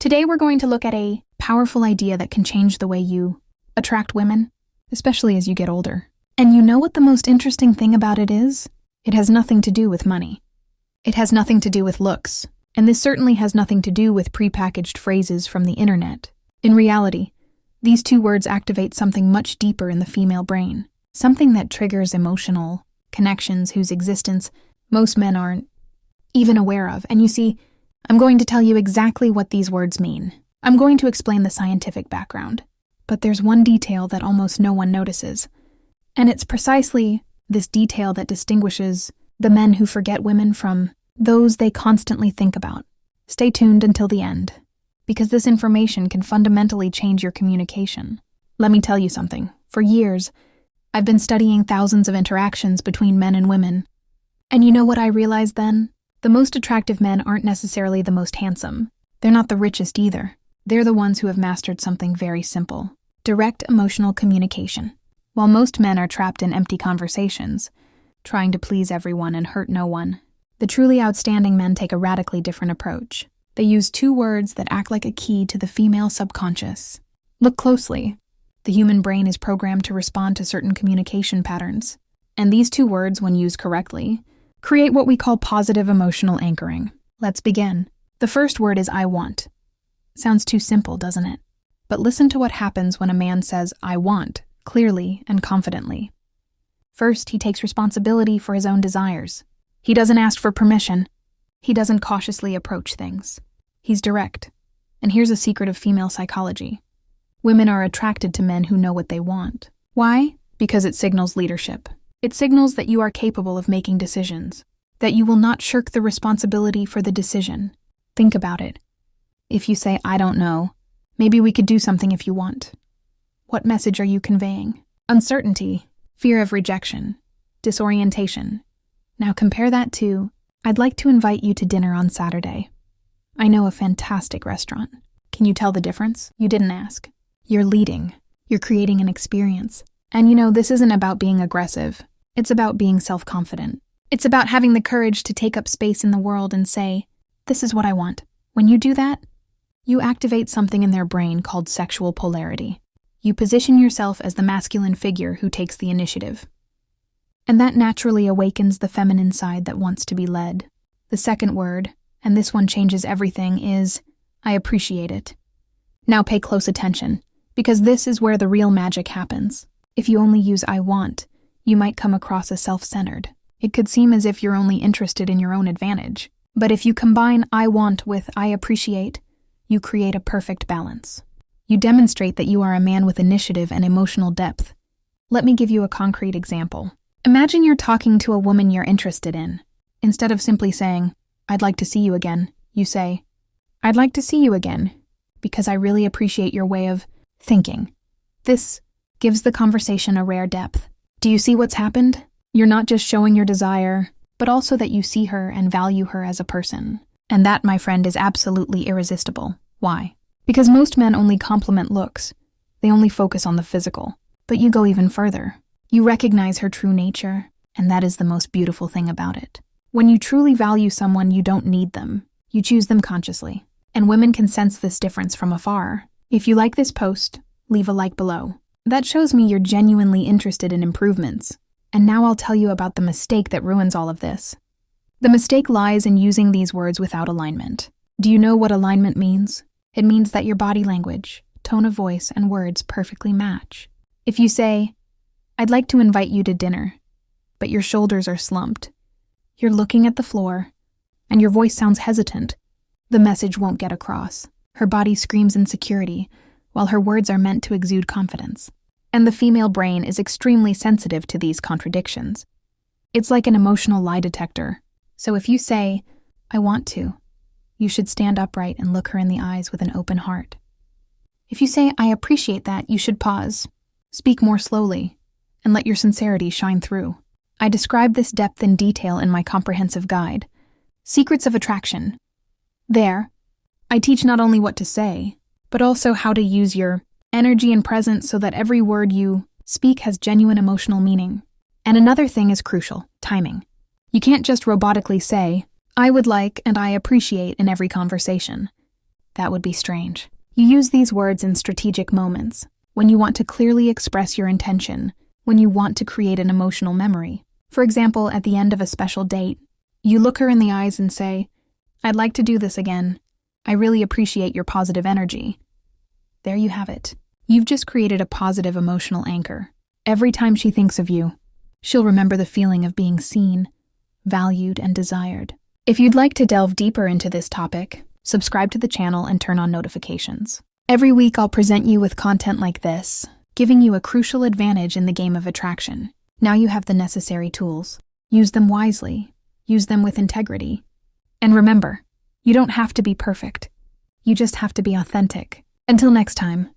Today we're going to look at a powerful idea that can change the way you attract women, especially as you get older. And you know what the most interesting thing about it is? It has nothing to do with money. It has nothing to do with looks. And this certainly has nothing to do with prepackaged phrases from the internet. In reality, these two words activate something much deeper in the female brain, something that triggers emotional connections whose existence most men aren't even aware of. And you see, I'm going to tell you exactly what these words mean. I'm going to explain the scientific background. But there's one detail that almost no one notices. And it's precisely this detail that distinguishes the men who forget women from those they constantly think about. Stay tuned until the end, because this information can fundamentally change your communication. Let me tell you something. For years, I've been studying thousands of interactions between men and women. And you know what I realized then? The most attractive men aren't necessarily the most handsome. They're not the richest either. They're the ones who have mastered something very simple: direct emotional communication. While most men are trapped in empty conversations, trying to please everyone and hurt no one, the truly outstanding men take a radically different approach. They use two words that act like a key to the female subconscious. Look closely. The human brain is programmed to respond to certain communication patterns. And these two words, when used correctly, create what we call positive emotional anchoring. Let's begin. The first word is I want. Sounds too simple, doesn't it? But listen to what happens when a man says I want, clearly and confidently. First, he takes responsibility for his own desires. He doesn't ask for permission. He doesn't cautiously approach things. He's direct. And here's a secret of female psychology. Women are attracted to men who know what they want. Why? Because it signals leadership. It signals that you are capable of making decisions, that you will not shirk the responsibility for the decision. Think about it. If you say, I don't know, maybe we could do something if you want. What message are you conveying? Uncertainty, fear of rejection, disorientation. Now compare that to, I'd like to invite you to dinner on Saturday. I know a fantastic restaurant. Can you tell the difference? You didn't ask. You're leading. You're creating an experience. And you know, this isn't about being aggressive. It's about being self-confident. It's about having the courage to take up space in the world and say, this is what I want. When you do that, you activate something in their brain called sexual polarity. You position yourself as the masculine figure who takes the initiative. And that naturally awakens the feminine side that wants to be led. The second word, and this one changes everything, is I appreciate it. Now pay close attention, because this is where the real magic happens. If you only use I want, you might come across as self-centered. It could seem as if you're only interested in your own advantage. But if you combine I want with I appreciate, you create a perfect balance. You demonstrate that you are a man with initiative and emotional depth. Let me give you a concrete example. Imagine you're talking to a woman you're interested in. Instead of simply saying, I'd like to see you again, you say, I'd like to see you again, because I really appreciate your way of thinking. This gives the conversation a rare depth. Do you see what's happened? You're not just showing your desire, but also that you see her and value her as a person. And that, my friend, is absolutely irresistible. Why? Because most men only compliment looks. They only focus on the physical. But you go even further. You recognize her true nature, and that is the most beautiful thing about it. When you truly value someone, you don't need them. You choose them consciously. And women can sense this difference from afar. If you like this post, leave a like below. That shows me you're genuinely interested in improvements. And now I'll tell you about the mistake that ruins all of this. The mistake lies in using these words without alignment. Do you know what alignment means? It means that your body language, tone of voice, and words perfectly match. If you say, I'd like to invite you to dinner, but your shoulders are slumped, you're looking at the floor, and your voice sounds hesitant, the message won't get across. Her body screams insecurity, while her words are meant to exude confidence. And the female brain is extremely sensitive to these contradictions. It's like an emotional lie detector. So if you say, I want to, you should stand upright and look her in the eyes with an open heart. If you say, I appreciate that, you should pause, speak more slowly, and let your sincerity shine through. I describe this depth in detail in my comprehensive guide, Secrets of Attraction. There, I teach not only what to say, but also how to use your energy and presence so that every word you speak has genuine emotional meaning. And another thing is crucial: timing. You can't just robotically say, I would like and I appreciate in every conversation. That would be strange. You use these words in strategic moments, when you want to clearly express your intention, when you want to create an emotional memory. For example, at the end of a special date, you look her in the eyes and say, "I'd like to do this again. I really appreciate your positive energy." There you have it. You've just created a positive emotional anchor. Every time she thinks of you, she'll remember the feeling of being seen, valued, and desired. If you'd like to delve deeper into this topic, subscribe to the channel and turn on notifications. Every week I'll present you with content like this, giving you a crucial advantage in the game of attraction. Now you have the necessary tools. Use them wisely. Use them with integrity. And remember, you don't have to be perfect. You just have to be authentic. Until next time,